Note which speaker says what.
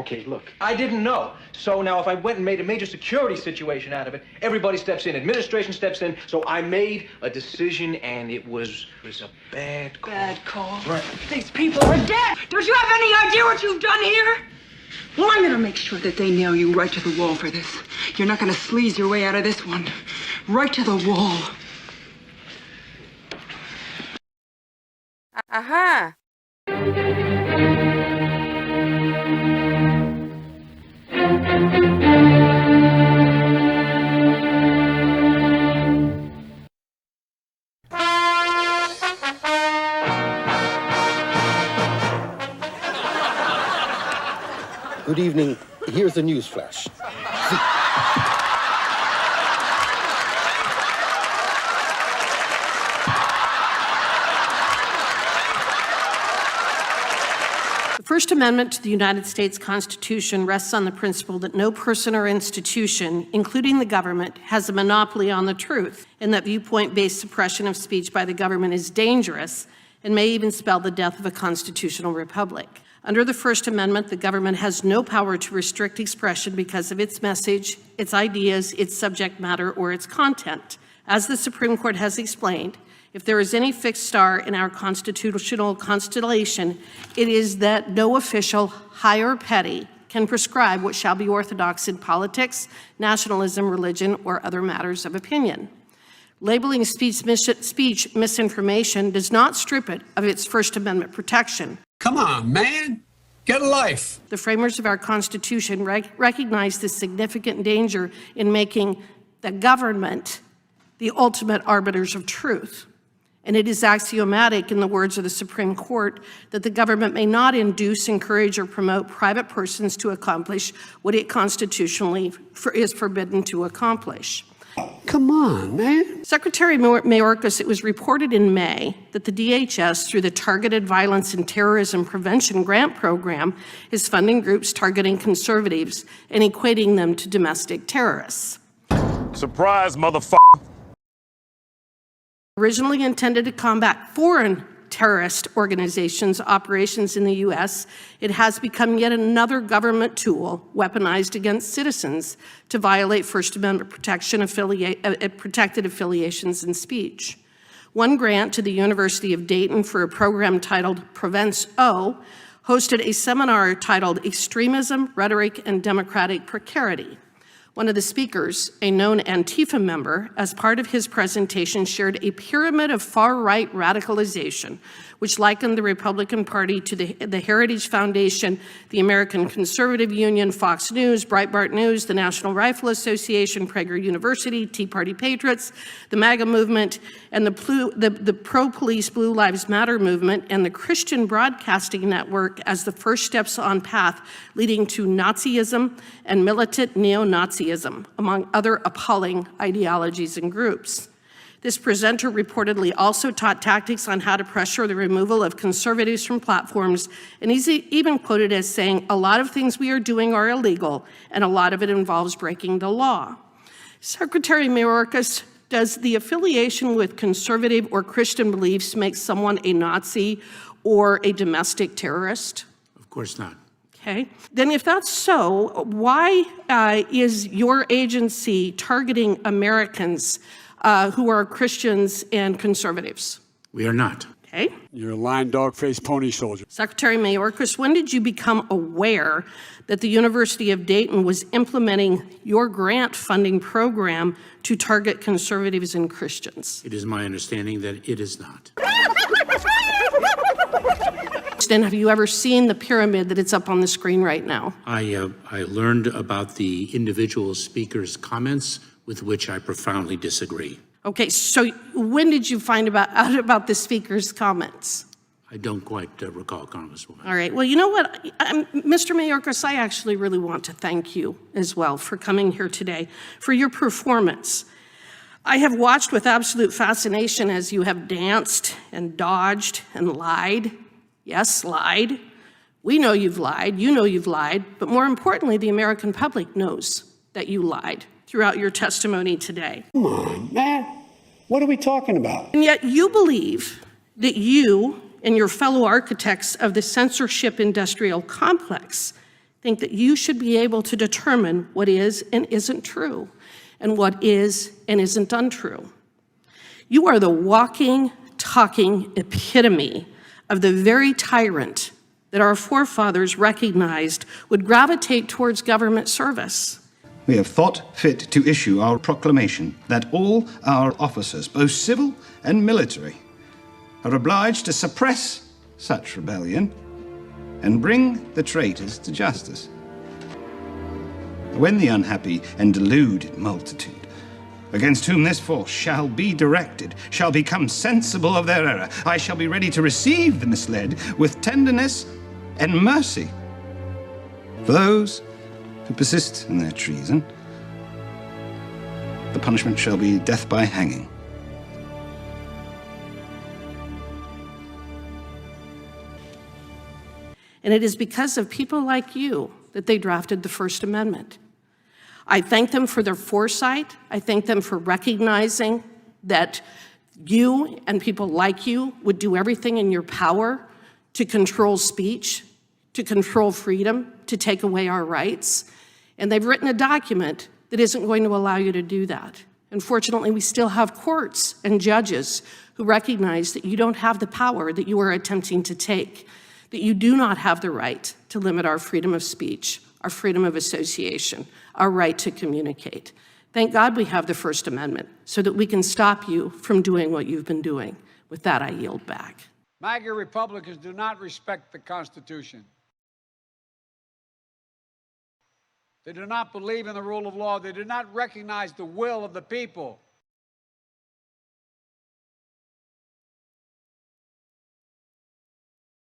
Speaker 1: Okay, look, I didn't know. So now if I went and made a major security situation out of it, everybody steps in, administration steps in, so I made a decision and it was a bad call.
Speaker 2: Bad call?
Speaker 1: Right.
Speaker 2: These people are dead! Don't you have any idea what you've done here? Well, I'm gonna make sure that they nail you right to the wall for this. You're not gonna sleaze your way out of this one. Right to the wall.
Speaker 3: Aha.
Speaker 4: Good evening. Here's the news flash.
Speaker 5: The First Amendment to the United States Constitution rests on the principle that no person or institution, including the government, has a monopoly on the truth, and that viewpoint-based suppression of speech by the government is dangerous and may even spell the death of a constitutional republic. Under the First Amendment, the government has no power to restrict expression because of its message, its ideas, its subject matter, or its content. As the Supreme Court has explained, if there is any fixed star in our constitutional constellation, it is that no official, high or petty, can prescribe what shall be orthodox in politics, nationalism, religion, or other matters of opinion. Labeling speech misinformation does not strip it of its First Amendment protection.
Speaker 6: Come on, man. Get a life.
Speaker 5: The framers of our Constitution recognize the significant danger in making the government the ultimate arbiters of truth. And it is axiomatic, in the words of the Supreme Court, that the government may not induce, encourage, or promote private persons to accomplish what it constitutionally is forbidden to accomplish.
Speaker 6: Come on, man.
Speaker 5: Secretary Mayorkas, it was reported in May that the DHS, through the Targeted Violence and Terrorism Prevention Grant Program, is funding groups targeting conservatives and equating them to domestic terrorists.
Speaker 7: Surprise, motherfucker.
Speaker 5: Originally intended to combat foreign terrorist organizations' operations in the U.S., it has become yet another government tool weaponized against citizens to violate First Amendment protection protected affiliations and speech. One grant to the University of Dayton for a program titled Prevents O hosted a seminar titled Extremism, Rhetoric, and Democratic Precarity. One of the speakers, a known Antifa member, as part of his presentation shared a pyramid of far-right radicalization, which likened the Republican Party to the Heritage Foundation, the American Conservative Union, Fox News, Breitbart News, the National Rifle Association, Prager University, Tea Party Patriots, the MAGA movement, and the pro-police Blue Lives Matter movement, and the Christian Broadcasting Network as the first steps on path leading to Nazism and militant neo-Nazism, among other appalling ideologies and groups. This presenter reportedly also taught tactics on how to pressure the removal of conservatives from platforms, and he's even quoted as saying, "A lot of things we are doing are illegal, and a lot of it involves breaking the law." Secretary Mayorkas, does the affiliation with conservative or Christian beliefs make someone a Nazi or a domestic terrorist?
Speaker 6: Of course not.
Speaker 5: Okay. Then if that's so, why is your agency targeting Americans who are Christians and conservatives?
Speaker 6: We are not.
Speaker 5: Okay.
Speaker 8: You're a lying dog-faced pony soldier.
Speaker 5: Secretary Mayorkas, when did you become aware that the University of Dayton was implementing your grant funding program to target conservatives and Christians?
Speaker 6: It is my understanding that it is not.
Speaker 5: And have you ever seen the pyramid that it's up on the screen right now?
Speaker 6: I learned about the individual speaker's comments, with which I profoundly disagree.
Speaker 5: Okay, so when did you find out about the speaker's comments?
Speaker 6: I don't quite recall, Congresswoman.
Speaker 5: All right, well, you know what, Mr. Mayorkas, I actually really want to thank you as well for coming here today, for your performance. I have watched with absolute fascination as you have danced and dodged and lied. Yes, lied. We know you've lied, you know you've lied, but more importantly, the American public knows that you lied throughout your testimony today.
Speaker 8: Come on, man. What are we talking about?
Speaker 5: And yet you believe that you and your fellow architects of the censorship industrial complex, think that you should be able to determine what is and isn't true, and what is and isn't untrue. You are the walking, talking epitome of the very tyrant that our forefathers recognized would gravitate towards government service.
Speaker 3: We have thought fit to issue our proclamation that all our officers, both civil and military, are obliged to suppress such rebellion and bring the traitors to justice. When the unhappy and deluded multitude, against whom this force shall be directed, shall become sensible of their error, I shall be ready to receive the misled with tenderness and mercy. For those who persist in their treason, the punishment shall be death by hanging.
Speaker 5: And it is because of people like you that they drafted the First Amendment. I thank them for their foresight. I thank them for recognizing that you and people like you would do everything in your power to control speech, to control freedom, to take away our rights. And they've written a document that isn't going to allow you to do that. Unfortunately, we still have courts and judges who recognize that you don't have the power that you are attempting to take, that you do not have the right to limit our freedom of speech, our freedom of association, our right to communicate. Thank God we have the First Amendment so that we can stop you from doing what you've been doing. With that, I yield back.
Speaker 8: MAGA Republicans do not respect the Constitution. They do not believe in the rule of law. They do not recognize the will of the people.